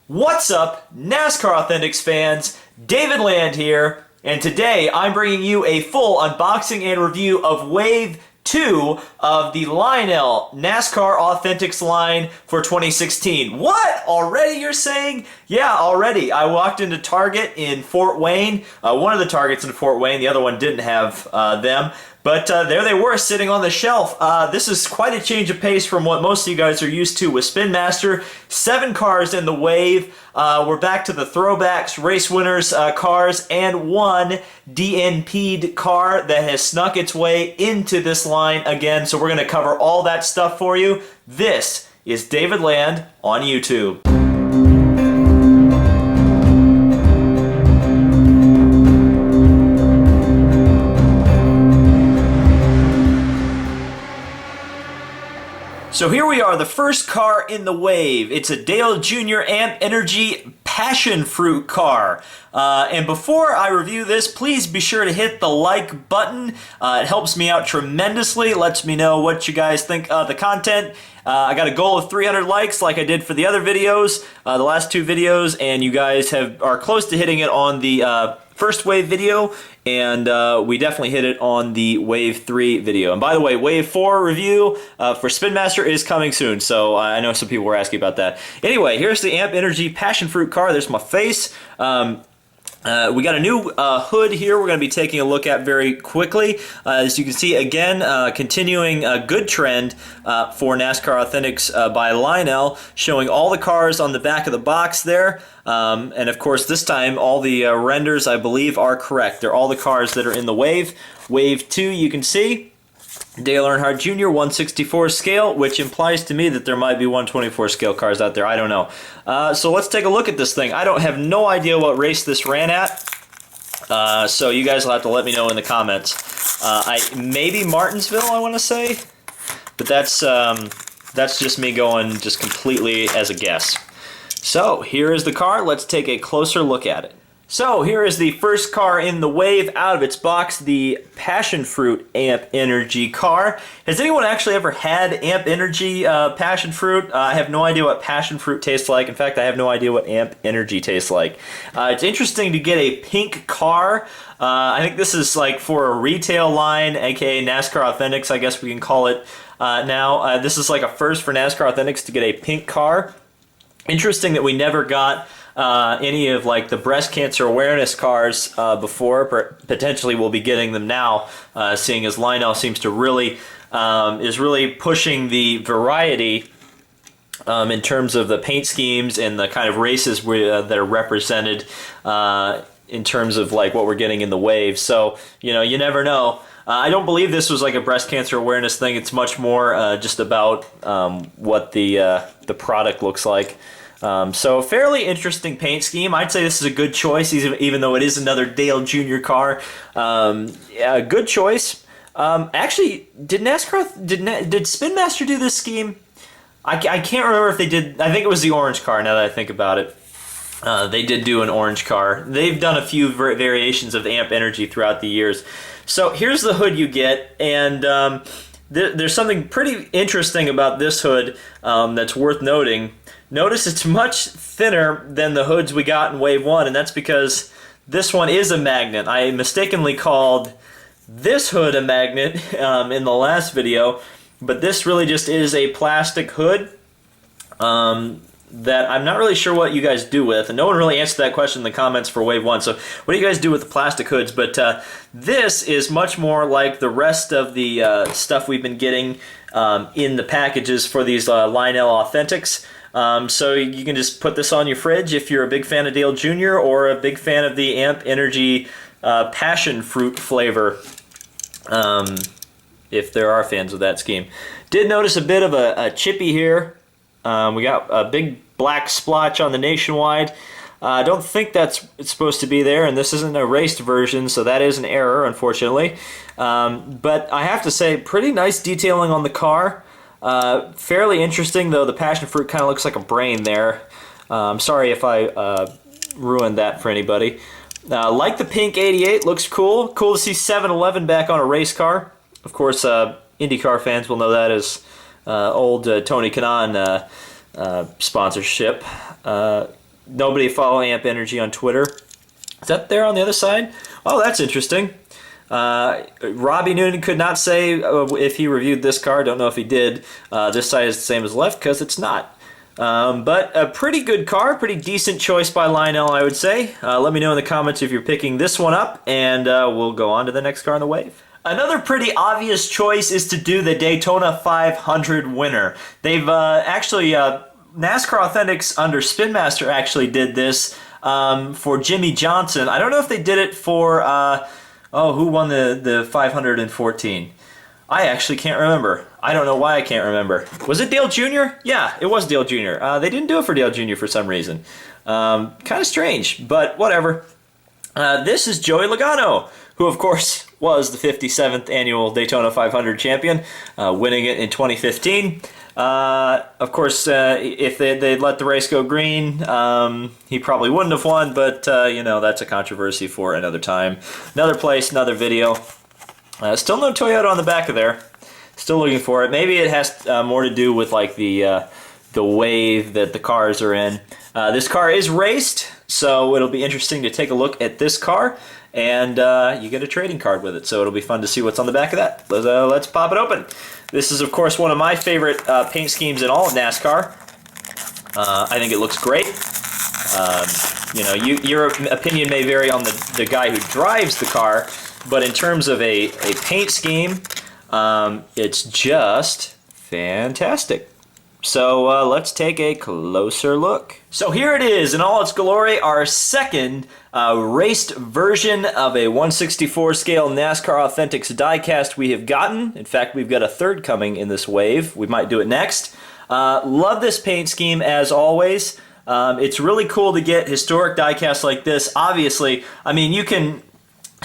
What's up, NASCAR Authentics fans? David Land here, and today I'm bringing you a full unboxing and review of Wave 2 of the Lionel NASCAR Authentics line for 2016. What? Already, you're saying? Yeah, already. I walked into Target in Fort Wayne. One of the Targets in Fort Wayne, the other one didn't have them. But there they were sitting on the shelf. This is quite a change of pace from what most of you guys are used to with Spin Master. 7 cars in the Wave. We're back to the Throwbacks, race winners cars, and 1 DNP'd car that has snuck its way into this line again. So we're going to cover all that stuff for you. This is David Land on YouTube. So here we are, the first car in the Wave. It's a Dale Jr. Amp Energy Passion Fruit car. And before I review this, please be sure to hit the like button. It helps me out tremendously, lets me know what you guys think of the content. I got a goal of 300 likes like I did for the other videos, the last 2 videos, and you guys are close to hitting it on the first Wave video, and we definitely hit it on the Wave 3 video. And by the way, Wave 4 review for Spin Master is coming soon, so I know some people were asking about that. Anyway, here's the Amp Energy Passion Fruit car. There's my face. We got a new hood here we're going to be taking a look at very quickly. As you can see, again, continuing a good trend for NASCAR Authentics by Lionel, showing all the cars on the back of the box there. And of course, this time, all the renders, I believe, are correct. They're all the cars that are in the Wave. Wave 2, you can see. Dale Earnhardt Jr. 1/64 scale, which implies to me that there might be 1/24 scale cars out there. I don't know. So let's take a look at this thing. I don't have no idea what race this ran at, so you guys will have to let me know in the comments. Maybe Martinsville, I want to say, but that's just me going just completely as a guess. So here is the car. Let's take a closer look at it. So here is the first car in the Wave out of its box, the Passion Fruit Amp Energy car. Has anyone actually ever had Amp Energy Passion Fruit? I have no idea what Passion Fruit tastes like. In fact, I have no idea what Amp Energy tastes like. It's interesting to get a pink car. I think this is like for a retail line, aka NASCAR Authentics, I guess we can call it now. This is like a first for NASCAR Authentics to get a pink car. Interesting that we never got any of like the breast cancer awareness cars before. Potentially we'll be getting them now, seeing as Lionel seems to really is really pushing the variety in terms of the paint schemes and the kind of races that are represented in terms of like what we're getting in the Wave. So you know, you never know. I don't believe this was like a breast cancer awareness thing. It's much more just about what the product looks like. So fairly interesting paint scheme. I'd say this is a good choice, even though it is another Dale Jr. car. Yeah, good choice. Actually, did Spin Master do this scheme? I can't remember if they did. I think it was the orange car. Now that I think about it, they did do an orange car. They've done a few variations of Amp Energy throughout the years. So here's the hood you get, and there's something pretty interesting about this hood that's worth noting. Notice it's much thinner than the hoods we got in Wave 1, and that's because this one is a magnet. I mistakenly called this hood a magnet in the last video, but this really just is a plastic hood that I'm not really sure what you guys do with, and no one really answered that question in the comments for Wave 1, so what do you guys do with the plastic hoods? But this is much more like the rest of the stuff we've been getting in the packages for these Lionel Authentics. So you can just put this on your fridge if you're a big fan of Dale Jr. or a big fan of the Amp Energy Passion Fruit flavor, if there are fans of that scheme. Did notice a bit of a chippy here. We got a big black splotch on the Nationwide. I don't think it's supposed to be there, and this isn't a raced version, so that is an error, unfortunately. But I have to say, pretty nice detailing on the car. Fairly interesting, though. The Passion Fruit kind of looks like a brain there. I'm sorry if I ruined that for anybody. Like the pink 88, looks cool. Cool to see 7-Eleven back on a race car. Of course, IndyCar fans will know that as old Tony Kanaan sponsorship. nobody follow Amp Energy on Twitter. Is that there on the other side? Oh, that's interesting. Robbie Newman could not say if he reviewed this car. Don't know if he did. This side is the same as left because it's not. But a pretty good car, pretty decent choice by Lionel, I would say. Let me know in the comments if you're picking this one up, and we'll go on to the next car on the wave. Another pretty obvious choice is to do the Daytona 500 winner. They've actually, NASCAR Authentics under Spin Master actually did this for Jimmy Johnson. I don't know if they did it for, who won the 514? I actually can't remember. I don't know why I can't remember. Was it Dale Jr.? Yeah, it was Dale Jr. They didn't do it for Dale Jr. for some reason. Kind of strange, but whatever. This is Joey Logano, who of course was the 57th annual Daytona 500 champion, winning it in 2015. Of course, if they'd let the race go green, he probably wouldn't have won, but you know, that's a controversy for another time. Another place, another video. Still no Toyota on the back of there. Still looking for it. Maybe it has more to do with like the wave that the cars are in. This car is raced, so it'll be interesting to take a look at this car, and you get a trading card with it, so it'll be fun to see what's on the back of that. Let's pop it open. This is, of course, one of my favorite paint schemes in all of NASCAR. I think it looks great. You know, your opinion may vary on the guy who drives the car, but in terms of a paint scheme, it's just fantastic. So let's take a closer look. So here it is in all its glory, our second raced version of a 1/64 scale NASCAR Authentics diecast we have gotten. In fact, we've got a third coming in this wave. We might do it next. Love this paint scheme as always. It's really cool to get historic diecasts like this. Obviously, I mean, you can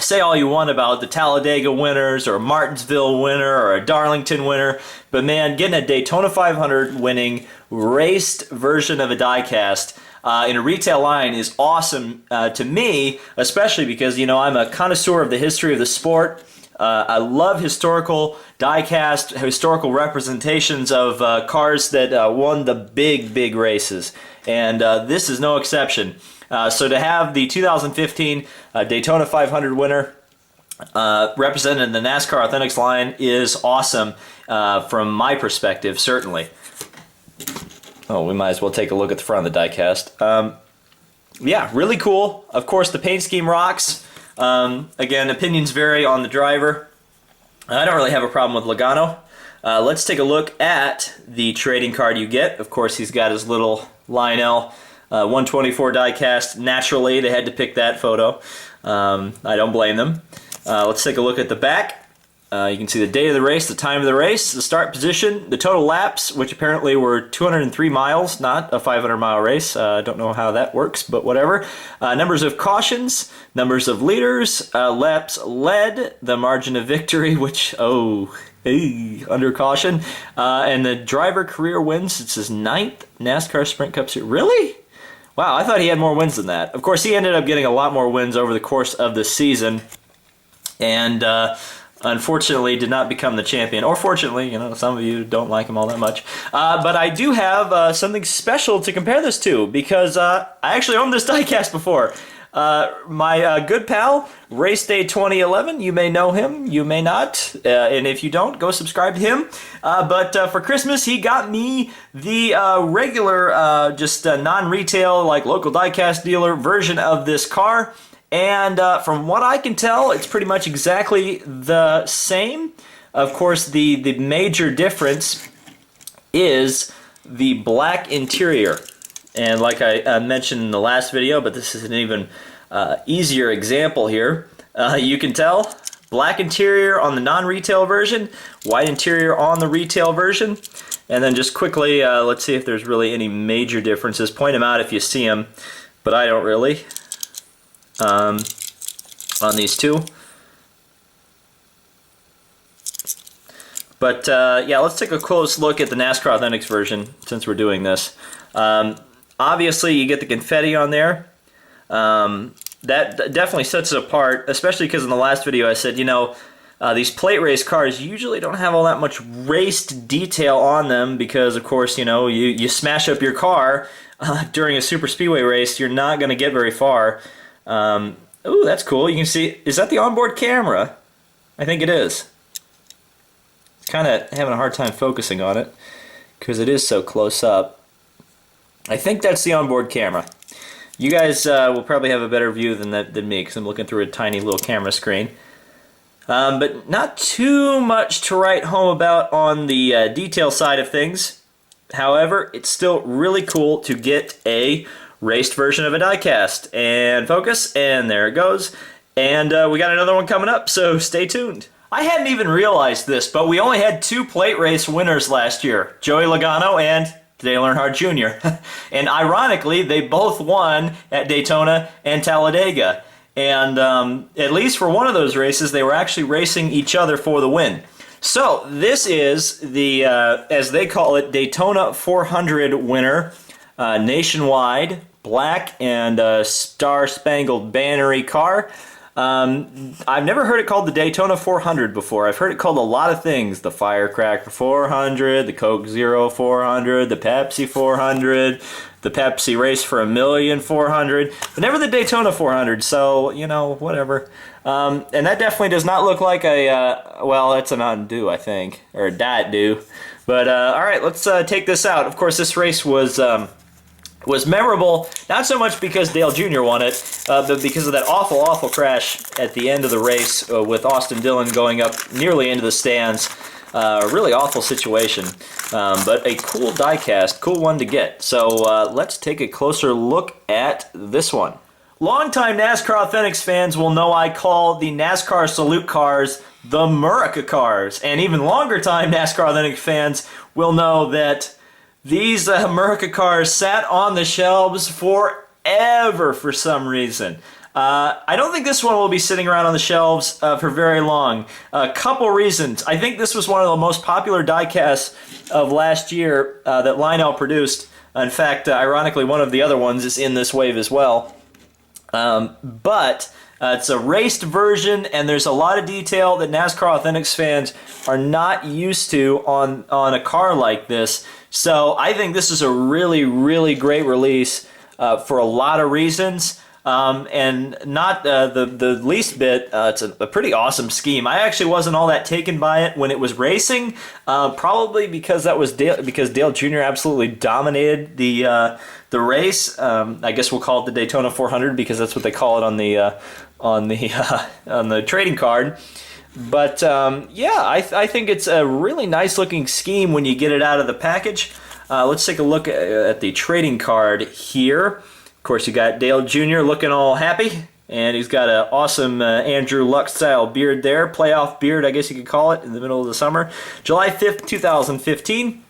say all you want about the Talladega winners or a Martinsville winner or a Darlington winner, but man, getting a Daytona 500 winning raced version of a diecast in a retail line is awesome to me, especially because, you know, I'm a connoisseur of the history of the sport. I love historical diecast, historical representations of cars that won the big races, and this is no exception. So to have the 2015 Daytona 500 winner represented in the NASCAR Authentics line is awesome from my perspective, certainly. Oh, we might as well take a look at the front of the diecast. Yeah, really cool. Of course, the paint scheme rocks. Again, opinions vary on the driver. I don't really have a problem with Logano. Let's take a look at the trading card you get. Of course, he's got his little Lionel 124 diecast. Naturally, they had to pick that photo. I don't blame them. Let's take a look at the back. You can see the date of the race, the time of the race, the start position, the total laps, which apparently were 203 miles, not a 500-mile race. Don't know how that works, but whatever. Numbers of cautions, numbers of leaders, laps led, the margin of victory, which, under caution, and the driver career wins. It's his 9th NASCAR Sprint Cup Series. Really? Wow, I thought he had more wins than that. Of course, he ended up getting a lot more wins over the course of the season, and unfortunately did not become the champion. Or fortunately, you know, some of you don't like him all that much. But I do have something special to compare this to, because I actually owned this diecast before. My good pal, Race Day 2011, you may know him, you may not, and if you don't, go subscribe to him. But for Christmas, he got me the regular, just non-retail, like local diecast dealer version of this car, and from what I can tell, it's pretty much exactly the same. Of course, the major difference is the black interior. And like I mentioned in the last video, but this is an even easier example here, you can tell black interior on the non-retail version, white interior on the retail version. And then just quickly, let's see if there's really any major differences. Point them out if you see them, but I don't really, on these two. But yeah, let's take a close look at the NASCAR Authentics version since we're doing this. Obviously, you get the confetti on there. That definitely sets it apart, especially because in the last video I said, you know, these plate race cars usually don't have all that much raced detail on them because, of course, you know, you smash up your car during a super speedway race, you're not going to get very far. Ooh, that's cool. You can see, is that the onboard camera? I think it is. Kind of having a hard time focusing on it because it is so close up. I think that's the onboard camera. You guys will probably have a better view than me because I'm looking through a tiny little camera screen. But not too much to write home about on the detail side of things. However, it's still really cool to get a raced version of a diecast. And focus, and there it goes. And we got another one coming up, so stay tuned. I hadn't even realized this, but we only had 2 plate race winners last year. Joey Logano and Dale Earnhardt Jr. And ironically, they both won at Daytona and Talladega. And at least for one of those races, they were actually racing each other for the win. So this is the, as they call it, Daytona 400 winner, nationwide, black and star-spangled bannery car. I've never heard it called the Daytona 400 before. I've heard it called a lot of things. The Firecracker 400, the Coke Zero 400, the Pepsi 400, the Pepsi Race for a Million 400, but never the Daytona 400, so, you know, whatever. And that definitely does not look like a, well, it's an Mountain Dew, I think, or a Diet Dew. But, alright, let's take this out. Of course, this race was memorable, not so much because Dale Jr. won it, but because of that awful, awful crash at the end of the race with Austin Dillon going up nearly into the stands. Really awful situation, but a cool diecast, cool one to get. So let's take a closer look at this one. Longtime NASCAR Authentics fans will know I call the NASCAR Salute cars the America cars, and even longer time NASCAR Authentics fans will know that these America cars sat on the shelves forever for some reason. I don't think this one will be sitting around on the shelves for very long. A couple reasons. I think this was one of the most popular diecasts of last year that Lionel produced. In fact, ironically, one of the other ones is in this wave as well. But it's a raced version, and there's a lot of detail that NASCAR Authentics fans are not used to on a car like this. So I think this is a really, really great release for a lot of reasons. And not the least bit, it's a pretty awesome scheme. I actually wasn't all that taken by it when it was racing, probably because that was because Dale Jr. absolutely dominated the race. I guess we'll call it the Daytona 400 because that's what they call it on the trading card. But yeah, I think it's a really nice looking scheme when you get it out of the package. Let's take a look at the trading card here. Of course, you got Dale Jr. looking all happy, and he's got an awesome Andrew Luck-style beard there, playoff beard, I guess you could call it, in the middle of the summer. July 5th, 2015.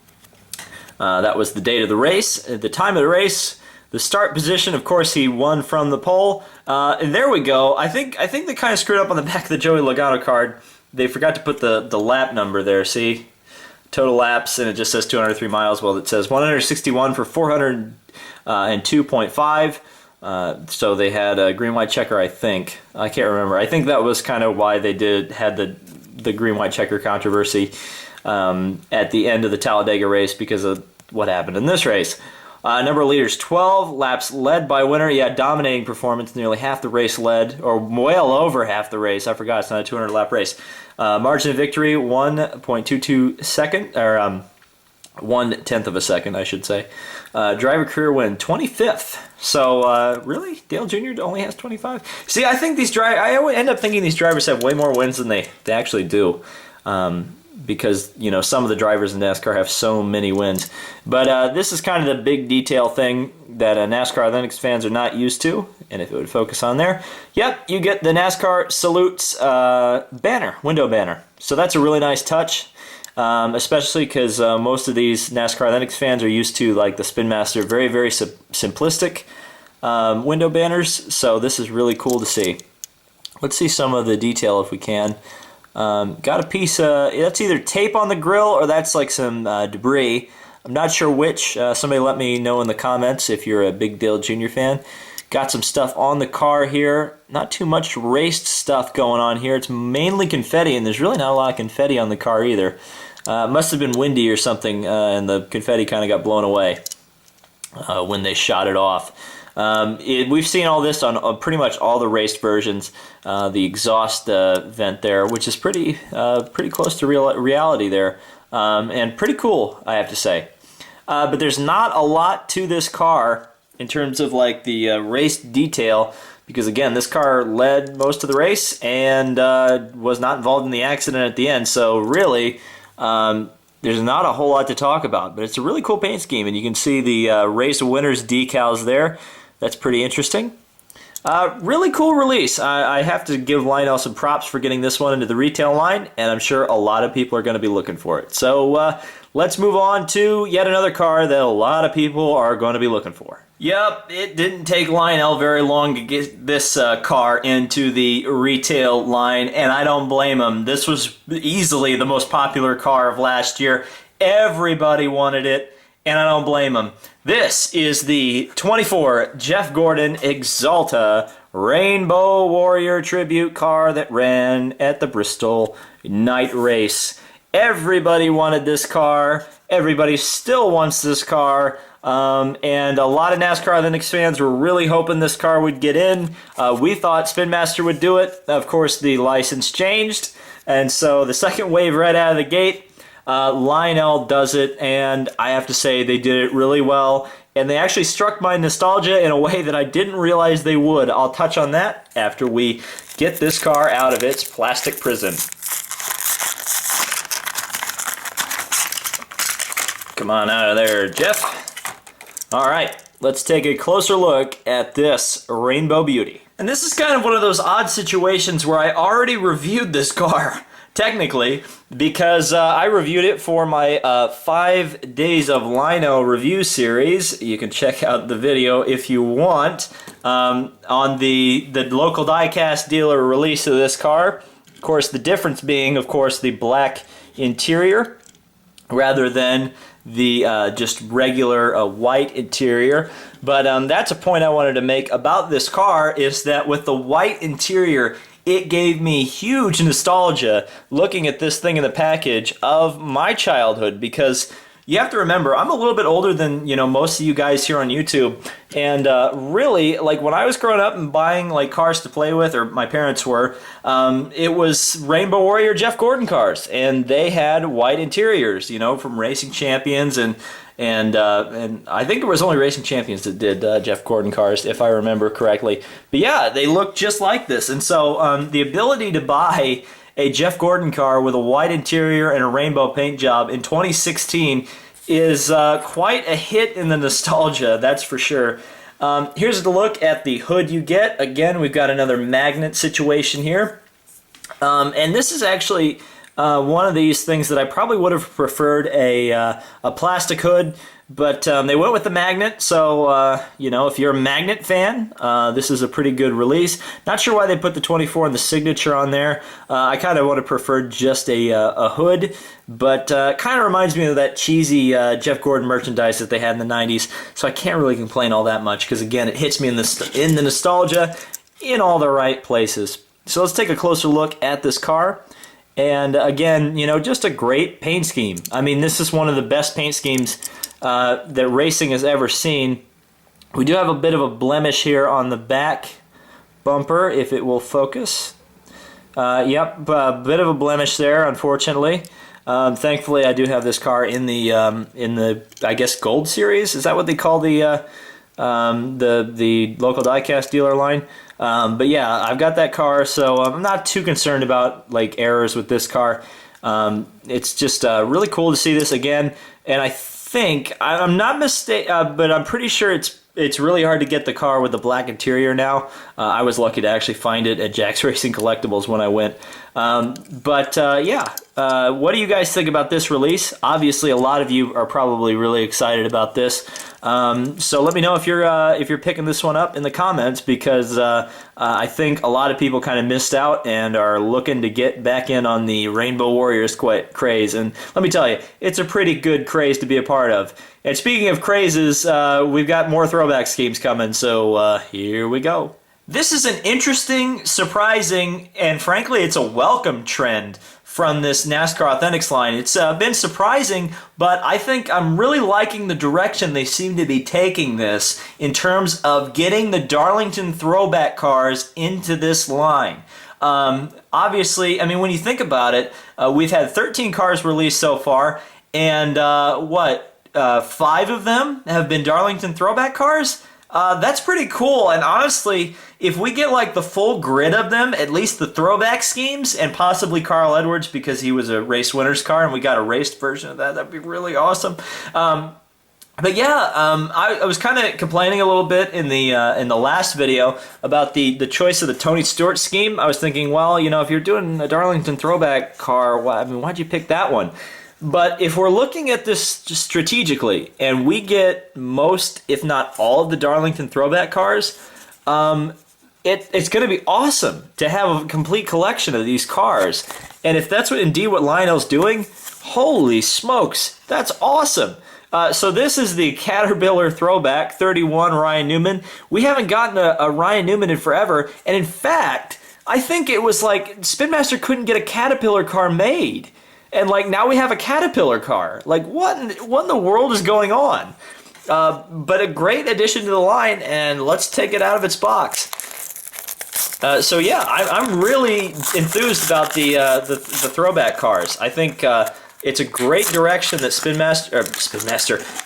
That was the date of the race. At the time of the race, the start position, of course, he won from the pole. And there we go. I think they kind of screwed up on the back of the Joey Logano card. They forgot to put the lap number there, see? Total laps, and it just says 203 miles. Well, it says 161 for 400. And 2.5, so they had a green-white checker, I think. I can't remember. I think that was kind of why they had the green-white checker controversy at the end of the Talladega race because of what happened in this race. Number of leaders, 12. Laps led by winner. Yeah, dominating performance. Nearly half the race led, or well over half the race. I forgot, it's not a 200-lap race. Margin of victory, 1.22 second, or 1/10 of a second, I should say. Driver career win, 25th. So, really? Dale Jr. only has 25? See, I think I always end up thinking these drivers have way more wins than they actually do. Because, you know, some of the drivers in NASCAR have so many wins. But this is kind of the big detail thing that NASCAR Authentics fans are not used to. And if it would focus on there, yep, you get the NASCAR Salutes banner, window banner. So that's a really nice touch. Especially because most of these NASCAR Authentics fans are used to like the Spin Master, very, very simplistic window banners. So this is really cool to see. Let's see some of the detail if we can. Got a piece of, that's either tape on the grill or that's like some debris. I'm not sure which. Somebody let me know in the comments if you're a big Dale Jr. fan. Got some stuff on the car here. Not too much raced stuff going on here. It's mainly confetti, and there's really not a lot of confetti on the car either. Must have been windy or something, and the confetti kind of got blown away. when they shot it off. We've seen all this on pretty much all the raced versions. The exhaust vent there, which is pretty close to reality there, and pretty cool, I have to say. But there's not a lot to this car in terms of like the race detail, because again, this car led most of the race and was not involved in the accident at the end. So really, there's not a whole lot to talk about. But it's a really cool paint scheme, and you can see the race winners decals there. That's pretty interesting. Really cool release. I have to give Lionel some props for getting this one into the retail line, and I'm sure a lot of people are going to be looking for it. So let's move on to yet another car that a lot of people are going to be looking for. Yep, it didn't take Lionel very long to get this car into the retail line, and I don't blame him. This was easily the most popular car of last year. Everybody wanted it, and I don't blame him. This is the 24 Jeff Gordon Axalta Rainbow Warrior Tribute car that ran at the Bristol Night Race. Everybody wanted this car. Everybody still wants this car. And a lot of NASCAR Authentics fans were really hoping this car would get in. We thought Spin Master would do it. Of course, the license changed. And so the second wave right out of the gate, Lionel does it, and I have to say they did it really well, and they actually struck my nostalgia in a way that I didn't realize they would. I'll touch on that after we get this car out of its plastic prison. Come on out of there, Jeff. Alright, let's take a closer look at this Rainbow Beauty. And this is kind of one of those odd situations where I already reviewed this car, technically, because I reviewed it for my 5 Days of Lino review series. You can check out the video if you want, on the local diecast dealer release of this car. Of course, the difference being, of course, the black interior rather than the just regular white interior. But that's a point I wanted to make about this car, is that with the white interior, it gave me huge nostalgia looking at this thing in the package of my childhood, because you have to remember, I'm a little bit older than, you know, most of you guys here on YouTube, and really, like, when I was growing up and buying like cars to play with, or my parents were, it was Rainbow Warrior Jeff Gordon cars, and they had white interiors, you know, from Racing Champions, and I think it was only Racing Champions that did Jeff Gordon cars, if I remember correctly. But yeah, they look just like this, and so the ability to buy a Jeff Gordon car with a white interior and a rainbow paint job in 2016 is quite a hit in the nostalgia, that's for sure. Here's a look at the hood you get. Again, we've got another magnet situation here. And this is actually one of these things that I probably would have preferred a plastic hood, but they went with the magnet, so you know, if you're a magnet fan, this is a pretty good release. Not sure why they put the 24 and the signature on there. I kind of would have preferred just a hood, but kind of reminds me of that cheesy Jeff Gordon merchandise that they had in the 90s, so I can't really complain all that much, because again, it hits me in the nostalgia in all the right places. So let's take a closer look at this car. And again, you know, just a great paint scheme. I mean, this is one of the best paint schemes that racing has ever seen. We do have a bit of a blemish here on the back bumper, if it will focus. Yep, a bit of a blemish there, unfortunately. Thankfully, I do have this car in the I guess Gold Series. Is that what they call the local diecast dealer line? But yeah, I've got that car, so I'm not too concerned about like errors with this car. It's just really cool to see this again, and I think I'm not mistaken, but I'm pretty sure it's really hard to get the car with the black interior now. I was lucky to actually find it at Jack's Racing Collectibles when I went. Yeah, what do you guys think about this release? Obviously, a lot of you are probably really excited about this. So let me know if you're picking this one up in the comments, because I think a lot of people kind of missed out and are looking to get back in on the Rainbow Warriors craze. And let me tell you, it's a pretty good craze to be a part of. And speaking of crazes, we've got more throwback schemes coming, so here we go. This is an interesting, surprising, and frankly, it's a welcome trend from this NASCAR Authentics line. It's been surprising, but I think I'm really liking the direction they seem to be taking this in terms of getting the Darlington throwback cars into this line. Obviously, I mean, when you think about it, we've had 13 cars released so far, and 5 of them have been Darlington throwback cars? That's pretty cool, and honestly, if we get like the full grid of them, at least the throwback schemes, and possibly Carl Edwards because he was a race winner's car and we got a raced version of that, that'd be really awesome. But yeah, I was kind of complaining a little bit in the last video about the choice of the Tony Stewart scheme. I was thinking, well, you know, if you're doing a Darlington throwback car, why'd you pick that one? But if we're looking at this just strategically, and we get most, if not all, of the Darlington throwback cars, it's going to be awesome to have a complete collection of these cars. And if that's indeed what Lionel's doing, holy smokes, that's awesome. So this is the Caterpillar Throwback 31 Ryan Newman. We haven't gotten a Ryan Newman in forever, and in fact, I think it was like Spin Master couldn't get a Caterpillar car made. And like now we have a Caterpillar car. Like what in the world is going on? But a great addition to the line, and let's take it out of its box. So yeah, I'm really enthused about the throwback cars. I think it's a great direction that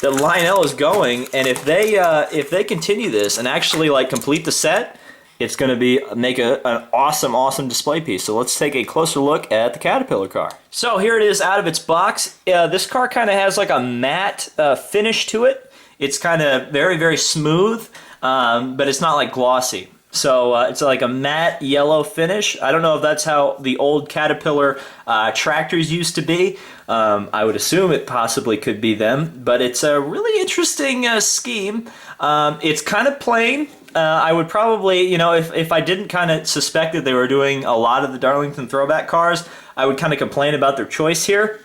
that Lionel is going, and if they continue this and actually like complete the set, it's going to make an awesome display piece. So let's take a closer look at the Caterpillar car. So here it is out of its box. This car kind of has like a matte finish to it. It's kind of very smooth, but it's not like glossy. So it's like a matte yellow finish. I don't know if that's how the old Caterpillar tractors used to be. I would assume it possibly could be them, but it's a really interesting scheme. It's kind of plain. I would probably, you know, if I didn't kind of suspect that they were doing a lot of the Darlington throwback cars, I would kind of complain about their choice here.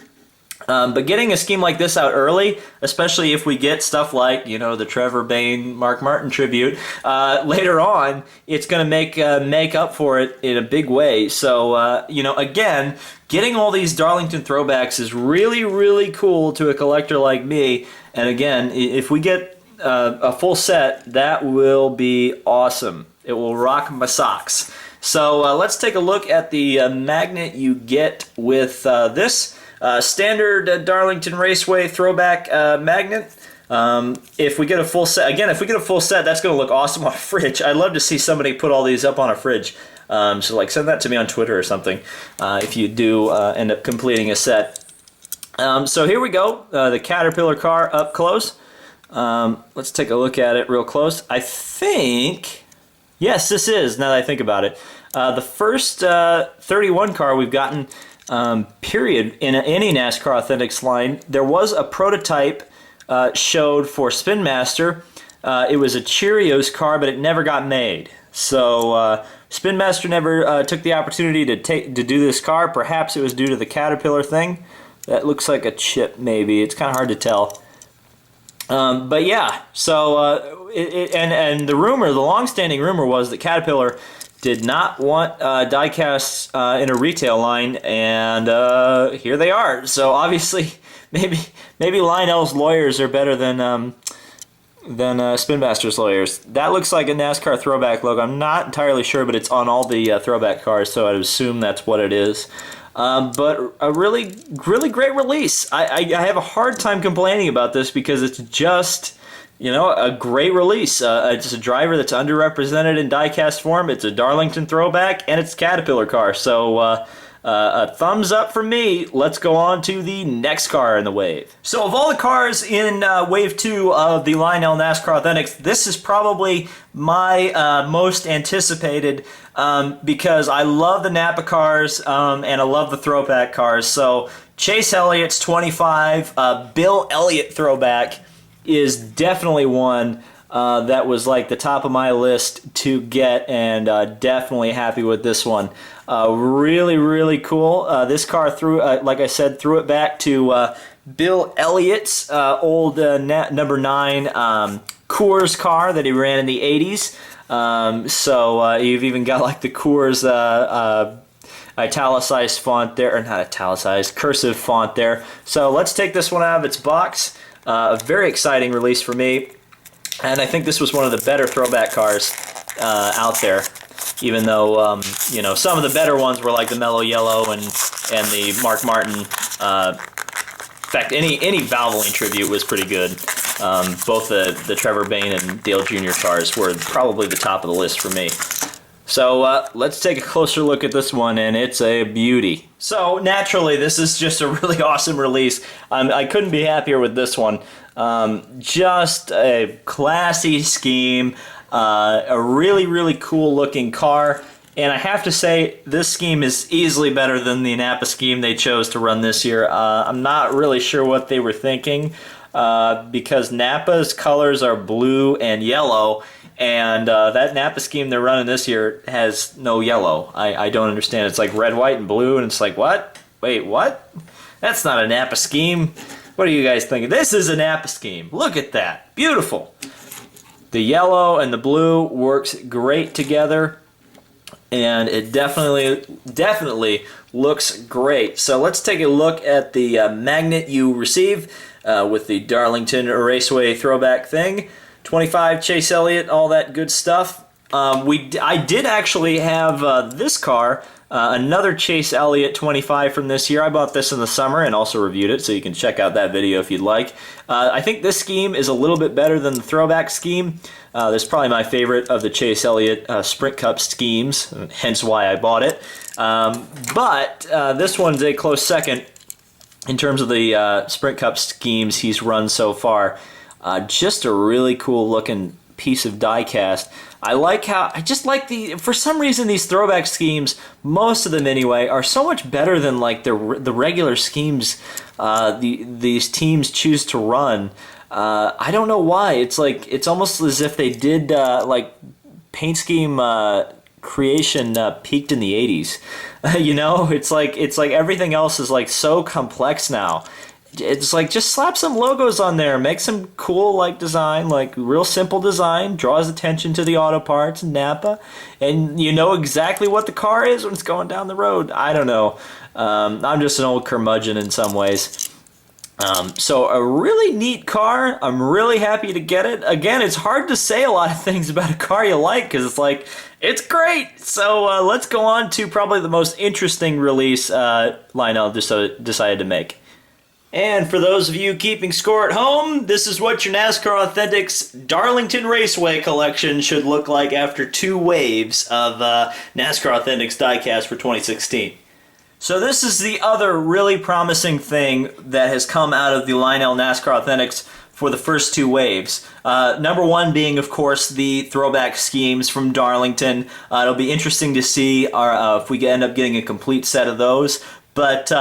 But getting a scheme like this out early, especially if we get stuff like, you know, the Trevor Bayne, Mark Martin tribute, later on, it's going to make up for it in a big way. So, you know, again, getting all these Darlington throwbacks is really cool to a collector like me. And again, if we get a full set, that will be awesome. It will rock my socks. So let's take a look at the magnet you get with this. Standard Darlington Raceway throwback magnet. If we get a full set, again, that's going to look awesome on a fridge. I'd love to see somebody put all these up on a fridge. So like send that to me on Twitter or something if you do end up completing a set. So here we go, the Caterpillar car up close. Let's take a look at it real close. I think, yes, this is, now that I think about it, the first 31 car we've gotten, period, in any NASCAR Authentics line. There was a prototype showed for Spin Master. It was a Cheerios car, but it never got made. So Spin Master never took the opportunity to do this car. Perhaps it was due to the Caterpillar thing. That looks like a chip, maybe. It's kind of hard to tell. But yeah, so and the long-standing rumor was that Caterpillar did not want diecasts in a retail line, and here they are. So obviously, maybe Lionel's lawyers are better than Spin Master's lawyers. That looks like a NASCAR throwback logo. I'm not entirely sure, but it's on all the throwback cars, so I'd assume that's what it is. But a really great release. I have a hard time complaining about this because it's just, you know, a great release. It's a driver that's underrepresented in diecast form. It's a Darlington throwback, and it's a Caterpillar car. So a thumbs up from me. Let's go on to the next car in the wave. So of all the cars in Wave 2 of the Lionel NASCAR Authentics, this is probably my most anticipated because I love the NAPA cars and I love the throwback cars. So Chase Elliott's 25 Bill Elliot throwback is definitely one that was like the top of my list to get, and definitely happy with this one. Really cool. This car like I said, threw it back to Bill Elliott's old number 9 Coors car that he ran in the 80s. So you've even got like the Coors italicized font there, or not italicized, cursive font there. So let's take this one out of its box. A very exciting release for me, and I think this was one of the better throwback cars out there. Even though you know, some of the better ones were like the Mellow Yellow and the Mark Martin. In fact, any Valvoline tribute was pretty good. Both the Trevor Bayne and Dale Jr. cars were probably the top of the list for me. So let's take a closer look at this one, and it's a beauty. So naturally, this is just a really awesome release. I couldn't be happier with this one. Just a classy scheme, a really, really cool looking car. And I have to say, this scheme is easily better than the NAPA scheme they chose to run this year. I'm not really sure what they were thinking, because NAPA's colors are blue and yellow, and that NAPA scheme they're running this year has no yellow. I don't understand. It's like red, white, and blue, and it's like, what? Wait, what? That's not a NAPA scheme. What are you guys thinking? This is a NAPA scheme. Look at that. Beautiful. The yellow and the blue works great together, and it definitely looks great. So let's take a look at the magnet you receive with the Darlington Raceway throwback thing. 25 Chase Elliott, all that good stuff. I did actually have this car, another Chase Elliott 25 from this year. I bought this in the summer and also reviewed it, so you can check out that video if you'd like. I think this scheme is a little bit better than the throwback scheme. This is probably my favorite of the Chase Elliott Sprint Cup schemes, hence why I bought it. But this one's a close second in terms of the Sprint Cup schemes he's run so far. Just a really cool looking piece of diecast. I just like for some reason these throwback schemes, most of them anyway, are so much better than like the regular schemes these teams choose to run. I don't know why. It's like, it's almost as if they did like paint scheme creation peaked in the 80s. You know, it's like everything else is like so complex now. It's like, just slap some logos on there, make some cool like design, like real simple design, draws attention to the auto parts and NAPA, and you know exactly what the car is when it's going down the road. I don't know. I'm just an old curmudgeon in some ways. So a really neat car. I'm really happy to get it. Again, it's hard to say a lot of things about a car you like, because it's like, it's great. So let's go on to probably the most interesting release Lionel decided to make. And for those of you keeping score at home, this is what your NASCAR Authentics Darlington Raceway collection should look like after 2 waves of NASCAR Authentics diecast for 2016. So this is the other really promising thing that has come out of the Lionel NASCAR Authentics for the first 2 waves. Number one being, of course, the throwback schemes from Darlington. It'll be interesting to see if we end up getting a complete set of those. But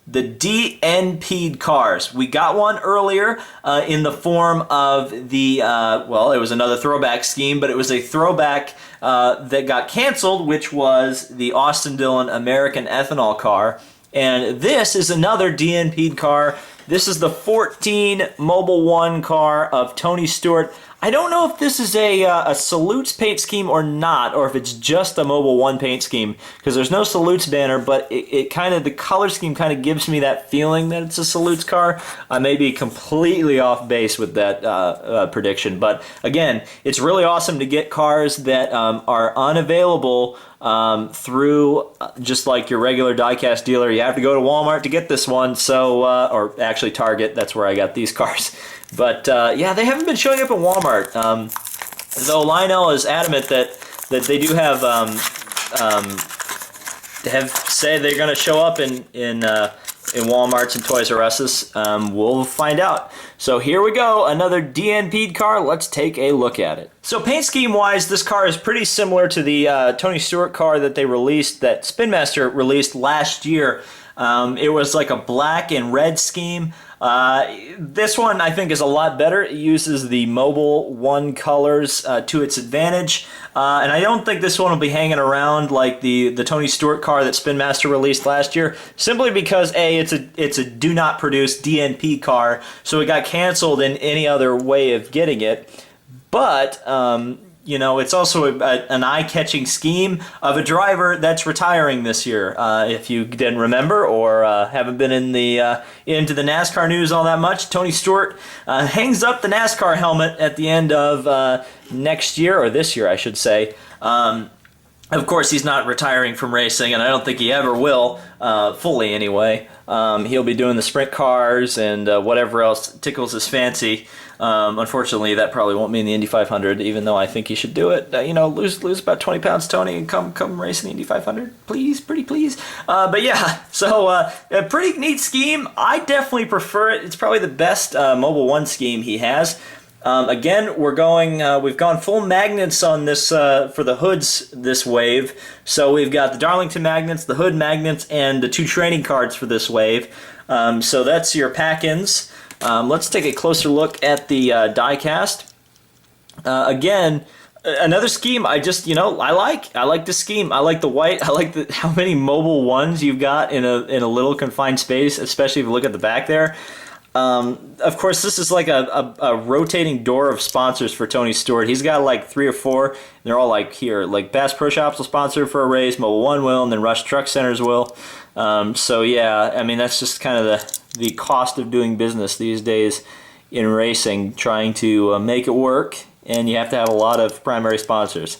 the DNP'd cars. We got one earlier in the form of the, well, it was another throwback scheme, but it was a throwback that got canceled, which was the Austin Dillon American ethanol car. And this is another DNP'd car. This is the 14 Mobil 1 car of Tony Stewart. I don't know if this is a Salutes paint scheme or not, or if it's just a Mobil 1 paint scheme, because there's no Salutes banner, but it kind of, the color scheme kind of gives me that feeling that it's a Salutes car. I may be completely off base with that prediction, but again, it's really awesome to get cars that are unavailable through just like your regular diecast dealer. You have to go to Walmart to get this one, so or actually Target, that's where I got these cars. But yeah, they haven't been showing up at Walmart. Though Lionel is adamant that they do have said they're going to show up in Walmarts and Toys R Us's. We'll find out. So here we go, another DNP'd car. Let's take a look at it. So paint scheme wise, this car is pretty similar to the Tony Stewart car that they released, that Spin Master released last year. It was like a black and red scheme. This one I think is a lot better. It uses the Mobil 1 colors to its advantage, and I don't think this one will be hanging around like the Tony Stewart car that Spin Master released last year, simply because it's a do not produce DNP car, so it got canceled in any other way of getting it. But you know, it's also an eye-catching scheme of a driver that's retiring this year. If you didn't remember or haven't been in into the NASCAR news all that much, Tony Stewart hangs up the NASCAR helmet at the end of next year, or this year, I should say. Of course, he's not retiring from racing, and I don't think he ever will, fully anyway. He'll be doing the sprint cars and whatever else tickles his fancy. Unfortunately, that probably won't mean the Indy 500, even though I think he should do it. You know, lose about 20 pounds, Tony, and come race in the Indy 500, please, pretty please. But yeah, so a pretty neat scheme. I definitely prefer it. It's probably the best Mobil 1 scheme he has. Again, we've gone full magnets on this for the hoods this wave. So we've got the Darlington magnets, the hood magnets, and the 2 training cards for this wave. So that's your pack-ins. Let's take a closer look at the diecast. Again, another scheme I just, I like the scheme. I like the white. I like how many Mobil 1s you've got in a little confined space, especially if you look at the back there. Of course, this is like a rotating door of sponsors for Tony Stewart. He's got like 3 or 4, and they're all like here. Like Bass Pro Shops will sponsor for a race, Mobil 1 will, and then Rush Truck Centers will. So yeah, I mean, that's just kind of the cost of doing business these days in racing, trying to make it work, and you have to have a lot of primary sponsors.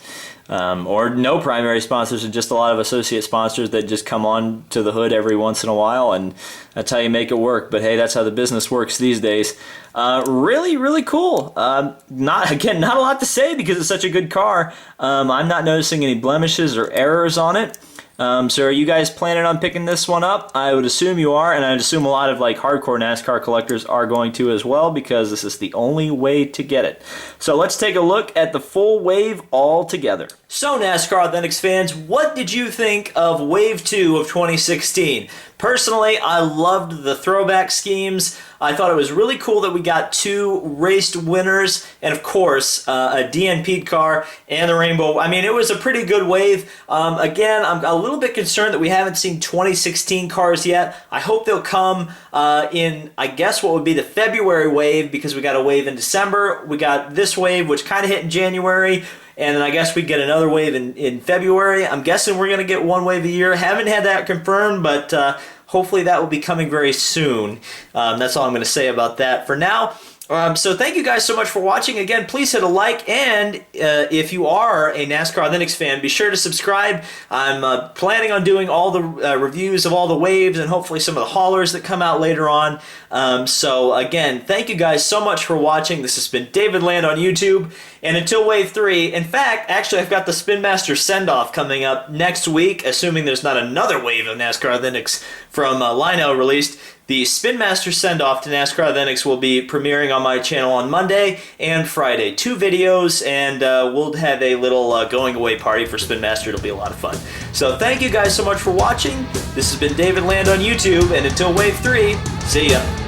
Or no primary sponsors, and just a lot of associate sponsors that just come on to the hood every once in a while, and that's how you make it work. But hey, that's how the business works these days. Really, really cool. Not a lot to say because it's such a good car. I'm not noticing any blemishes or errors on it. So are you guys planning on picking this one up? I would assume you are, and I'd assume a lot of like hardcore NASCAR collectors are going to as well, because this is the only way to get it. So let's take a look at the full wave all together. So NASCAR Authentics fans, what did you think of Wave 2 of 2016? Personally, I loved the throwback schemes. I thought it was really cool that we got 2 raced winners, and of course, a DNP'd car and the rainbow. I mean, it was a pretty good wave. Again, I'm a little bit concerned that we haven't seen 2016 cars yet. I hope they'll come in, I guess, what would be the February wave, because we got a wave in December. We got this wave, which kind of hit in January. And then I guess we get another wave in February. I'm guessing we're going to get 1 wave a year. Haven't had that confirmed, but hopefully that will be coming very soon. That's all I'm going to say about that for now. So thank you guys so much for watching. Again, please hit a like, and if you are a NASCAR Authentics fan, be sure to subscribe. I'm planning on doing all the reviews of all the waves and hopefully some of the haulers that come out later on. So again, thank you guys so much for watching. This has been David Land on YouTube, and until Wave 3, in fact, actually I've got the Spin Master send-off coming up next week, assuming there's not another wave of NASCAR Authentics from Lionel released. The Spin Master send-off to NASCAR Authentics will be premiering on my channel on Monday and Friday. 2 videos, and we'll have a little going-away party for Spin Master. It'll be a lot of fun. So thank you guys so much for watching. This has been David Land on YouTube, and until Wave 3, see ya.